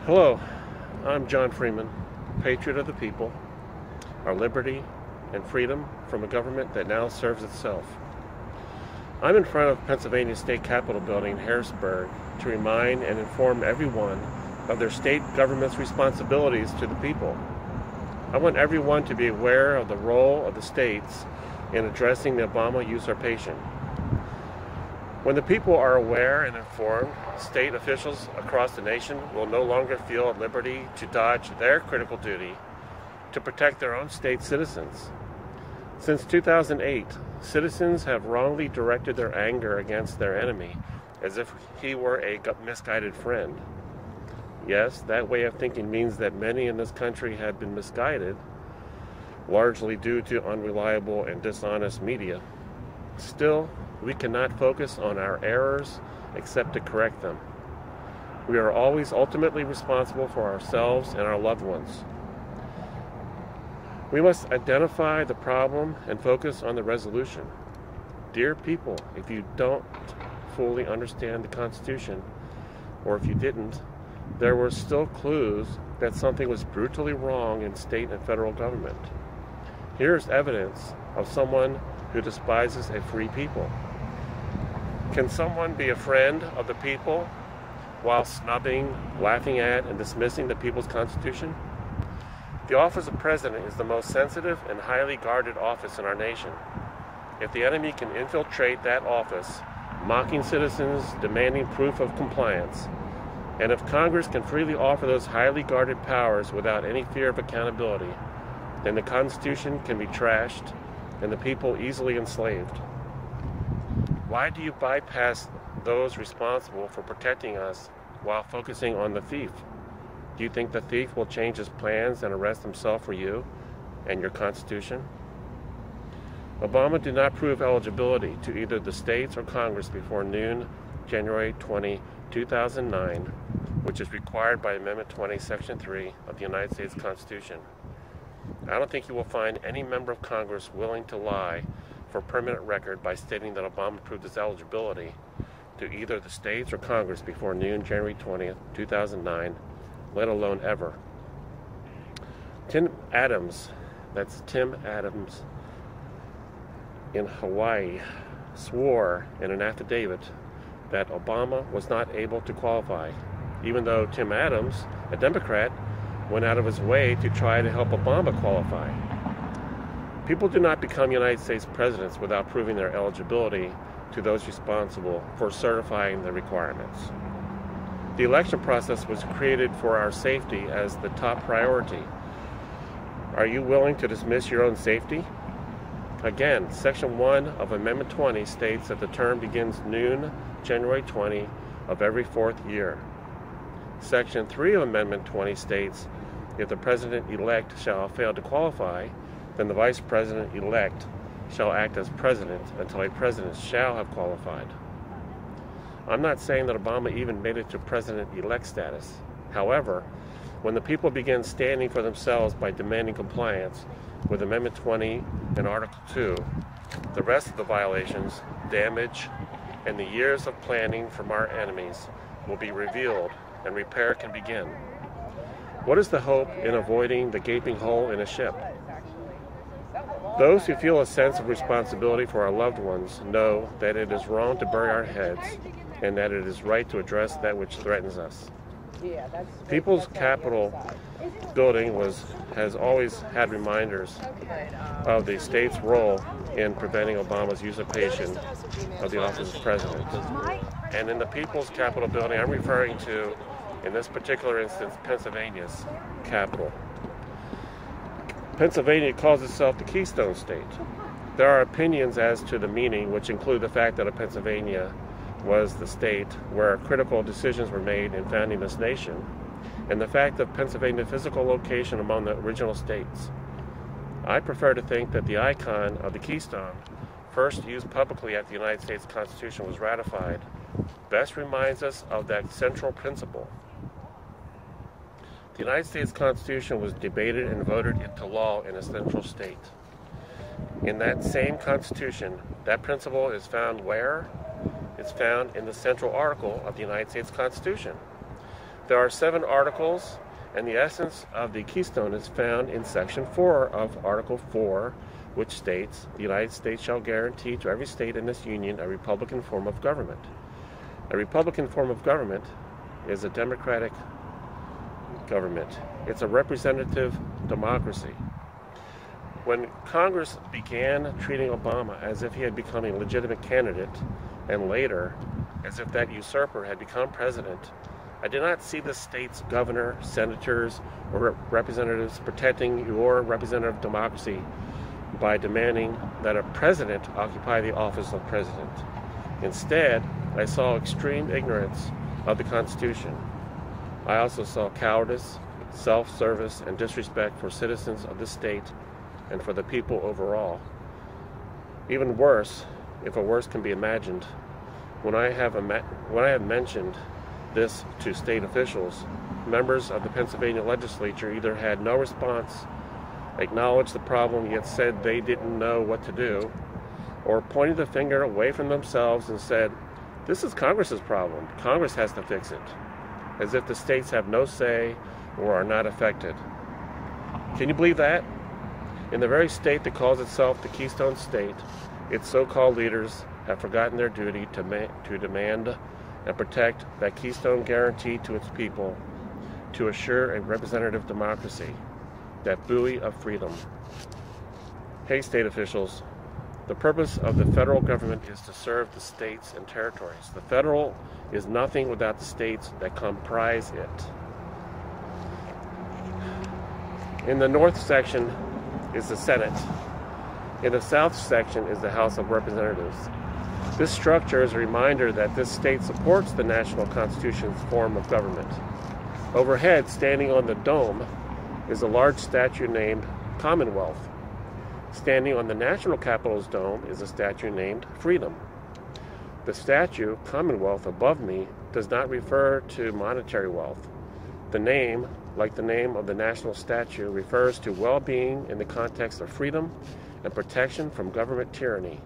Hello, I'm John Freeman, patriot of the people, our liberty and freedom from a government that now serves itself. I'm in front of Pennsylvania State Capitol building in Harrisburg to remind and inform everyone of their state government's responsibilities to the people. I want everyone to be aware of the role of the states in addressing the Obama usurpation. When the people are aware and informed, state officials across the nation will no longer feel at liberty to dodge their critical duty to protect their own state citizens. Since 2008, citizens have wrongly directed their anger against their enemy as if he were a misguided friend. Yes, that way of thinking means that many in this country have been misguided, largely due to unreliable and dishonest media. Still, we cannot focus on our errors except to correct them. We are always ultimately responsible for ourselves and our loved ones. We must identify the problem and focus on the resolution. Dear people, if you don't fully understand the Constitution, or if you didn't, there were still clues that something was brutally wrong in state and federal government. Here's evidence of someone who despises a free people. Can someone be a friend of the people while snubbing, laughing at, and dismissing the people's Constitution? The office of president is the most sensitive and highly guarded office in our nation. If the enemy can infiltrate that office, mocking citizens, demanding proof of compliance, and if Congress can freely offer those highly guarded powers without any fear of accountability, then the Constitution can be trashed and the people easily enslaved. Why do you bypass those responsible for protecting us while focusing on the thief? Do you think the thief will change his plans and arrest himself for you and your Constitution? Obama did not prove eligibility to either the states or Congress before noon, January 20, 2009, which is required by Amendment 20, Section 3 of the United States Constitution. I don't think you will find any member of Congress willing to lie for permanent record by stating that Obama proved his eligibility to either the states or Congress before noon, January 20th, 2009, let alone ever. Tim Adams, that's Tim Adams in Hawaii, swore in an affidavit that Obama was not able to qualify, even though Tim Adams, a Democrat, went out of his way to try to help Obama qualify. People do not become United States presidents without proving their eligibility to those responsible for certifying the requirements. The election process was created for our safety as the top priority. Are you willing to dismiss your own safety? Again, Section 1 of Amendment 20 states that the term begins noon, January 20 of every fourth year. Section 3 of Amendment 20 states, if the president-elect shall fail to qualify, then the vice president-elect shall act as president until a president shall have qualified. I'm not saying that Obama even made it to president-elect status. However, when the people begin standing for themselves by demanding compliance with Amendment 20 and Article 2, the rest of the violations, damage, and the years of planning from our enemies will be revealed and repair can begin. What is the hope in avoiding the gaping hole in a ship? Those who feel a sense of responsibility for our loved ones know that it is wrong to bury our heads and that it is right to address that which threatens us. People's Capitol building has always had reminders of the state's role in preventing Obama's usurpation of the office of president. And in the People's Capitol building, I'm referring to, in this particular instance, Pennsylvania's Capitol. Pennsylvania calls itself the Keystone State. There are opinions as to the meaning, which include the fact that Pennsylvania was the state where critical decisions were made in founding this nation, and the fact of Pennsylvania's physical location among the original states. I prefer to think that the icon of the Keystone, first used publicly after the United States Constitution was ratified, best reminds us of that central principle. The United States Constitution was debated and voted into law in a central state. In that same Constitution, that principle is found where? It's found in the central article of the United States Constitution. There are 7 articles, and the essence of the keystone is found in Section 4 of Article 4, which states, "The United States shall guarantee to every state in this union a republican form of government." A republican form of government is a democratic government. It's a representative democracy. When Congress began treating Obama as if he had become a legitimate candidate, and later as if that usurper had become president, I did not see the state's governor, senators, or representatives protecting your representative democracy by demanding that a president occupy the office of president. Instead, I saw extreme ignorance of the Constitution. I also saw cowardice, self-service, and disrespect for citizens of this state and for the people overall. Even worse, if a worse can be imagined, when I have mentioned this to state officials, members of the Pennsylvania legislature either had no response, acknowledged the problem, yet said they didn't know what to do, or pointed the finger away from themselves and said, "This is Congress's problem. Congress has to fix it," as if the states have no say or are not affected. Can you believe that? In the very state that calls itself the Keystone State, its so-called leaders have forgotten their duty to demand and protect that Keystone guarantee to its people, to assure a representative democracy, that buoy of freedom. Hey, state officials, the purpose of the federal government is to serve the states and territories. The federal is nothing without the states that comprise it. In the north section is the Senate. In the south section is the House of Representatives. This structure is a reminder that this state supports the national Constitution's form of government. Overhead, standing on the dome, is a large statue named Commonwealth. Standing on the National Capitol's dome is a statue named Freedom. The statue, Commonwealth, above me does not refer to monetary wealth. The name, like the name of the national statue, refers to well-being in the context of freedom and protection from government tyranny.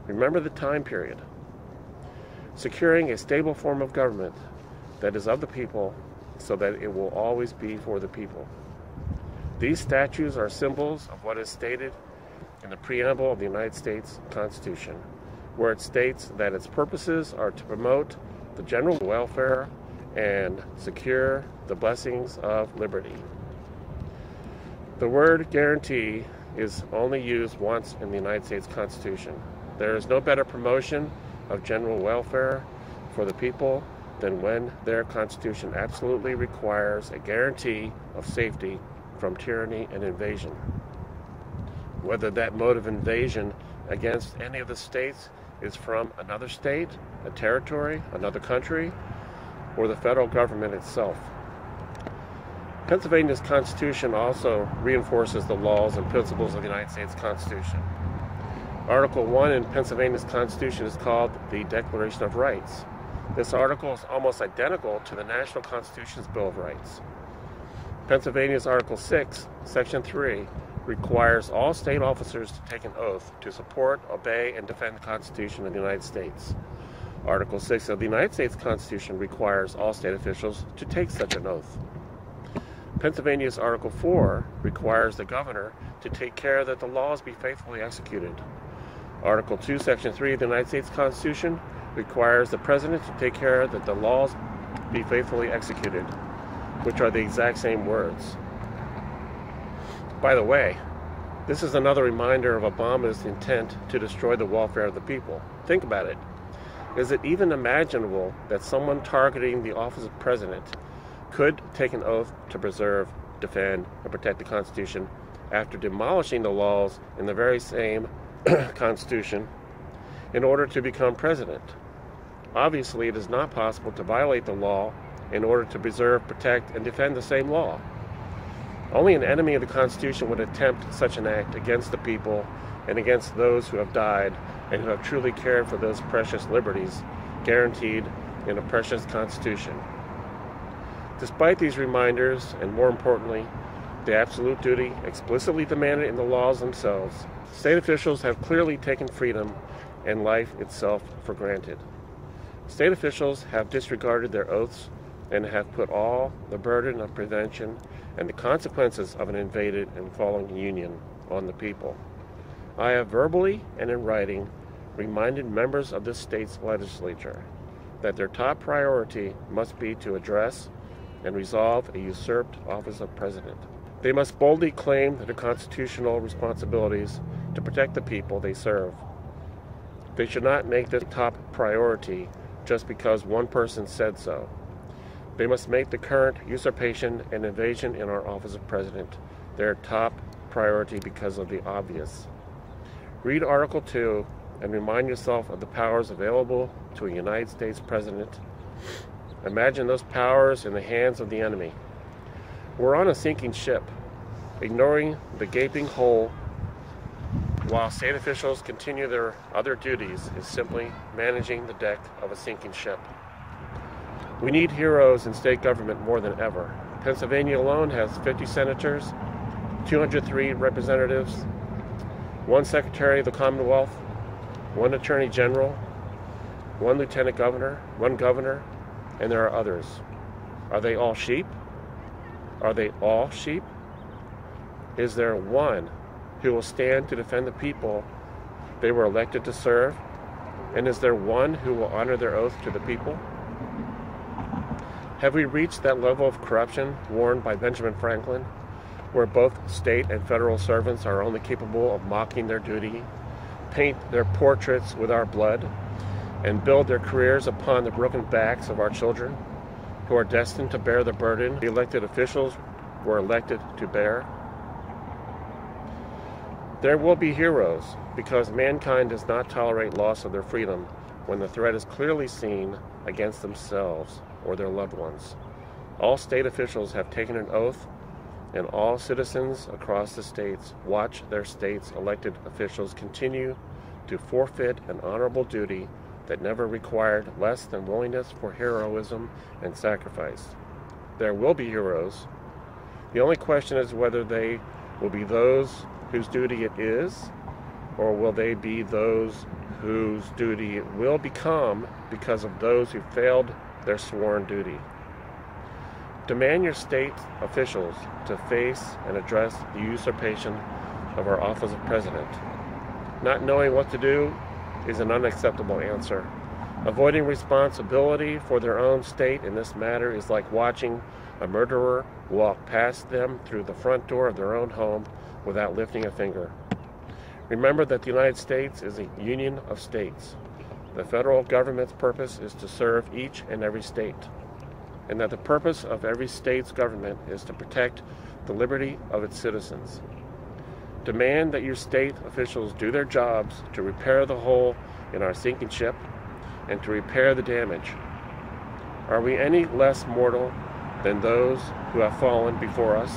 Remember the time period. Securing a stable form of government that is of the people so that it will always be for the people. These statues are symbols of what is stated in the preamble of the United States Constitution, where it states that its purposes are to promote the general welfare and secure the blessings of liberty. The word guarantee is only used once in the United States Constitution. There is no better promotion of general welfare for the people than when their Constitution absolutely requires a guarantee of safety from tyranny and invasion. Whether that mode of invasion against any of the states is from another state, a territory, another country, or the federal government itself. Pennsylvania's Constitution also reinforces the laws and principles of the United States Constitution. Article 1 in Pennsylvania's Constitution is called the Declaration of Rights. This article is almost identical to the National Constitution's Bill of Rights. Pennsylvania's Article 6, Section 3, requires all state officers to take an oath to support, obey, and defend the Constitution of the United States. Article 6 of the United States Constitution requires all state officials to take such an oath. Pennsylvania's Article 4 requires the governor to take care that the laws be faithfully executed. Article 2, Section 3 of the United States Constitution requires the President to take care that the laws be faithfully executed, which are the exact same words. By the way, this is another reminder of Obama's intent to destroy the welfare of the people. Think about it. Is it even imaginable that someone targeting the office of president could take an oath to preserve, defend, and protect the Constitution after demolishing the laws in the very same Constitution in order to become president? Obviously, it is not possible to violate the law in order to preserve, protect, and defend the same law. Only an enemy of the Constitution would attempt such an act against the people and against those who have died and who have truly cared for those precious liberties guaranteed in a precious Constitution. Despite these reminders, and more importantly, the absolute duty explicitly demanded in the laws themselves, state officials have clearly taken freedom and life itself for granted. State officials have disregarded their oaths and have put all the burden of prevention and the consequences of an invaded and fallen union on the people. I have verbally and in writing reminded members of this state's legislature that their top priority must be to address and resolve a usurped office of president. They must boldly claim their constitutional responsibilities to protect the people they serve. They should not make this top priority just because one person said so. They must make the current usurpation and invasion in our office of president their top priority because of the obvious. Read Article 2 and remind yourself of the powers available to a United States president. Imagine those powers in the hands of the enemy. We're on a sinking ship. Ignoring the gaping hole while state officials continue their other duties is simply managing the deck of a sinking ship. We need heroes in state government more than ever. Pennsylvania alone has 50 senators, 203 representatives, 1 Secretary of the Commonwealth, 1 Attorney General, 1 Lieutenant Governor, 1 Governor, and there are others. Are they all sheep? Are they all sheep? Is there one who will stand to defend the people they were elected to serve? And is there one who will honor their oath to the people? Have we reached that level of corruption warned by Benjamin Franklin, where both state and federal servants are only capable of mocking their duty, paint their portraits with our blood, and build their careers upon the broken backs of our children, who are destined to bear the burden the elected officials were elected to bear? There will be heroes, because mankind does not tolerate loss of their freedom when the threat is clearly seen against themselves or their loved ones. All state officials have taken an oath, and all citizens across the states watch their state's elected officials continue to forfeit an honorable duty that never required less than willingness for heroism and sacrifice. There will be heroes. The only question is whether they will be those whose duty it is, or will they be those whose duty it will become because of those who failed their sworn duty. Demand your state officials to face and address the usurpation of our office of president. Not knowing what to do is an unacceptable answer. Avoiding responsibility for their own state in this matter is like watching a murderer walk past them through the front door of their own home without lifting a finger. Remember that the United States is a union of states. The federal government's purpose is to serve each and every state, and that the purpose of every state's government is to protect the liberty of its citizens. Demand that your state officials do their jobs to repair the hole in our sinking ship and to repair the damage. Are we any less mortal than those who have fallen before us?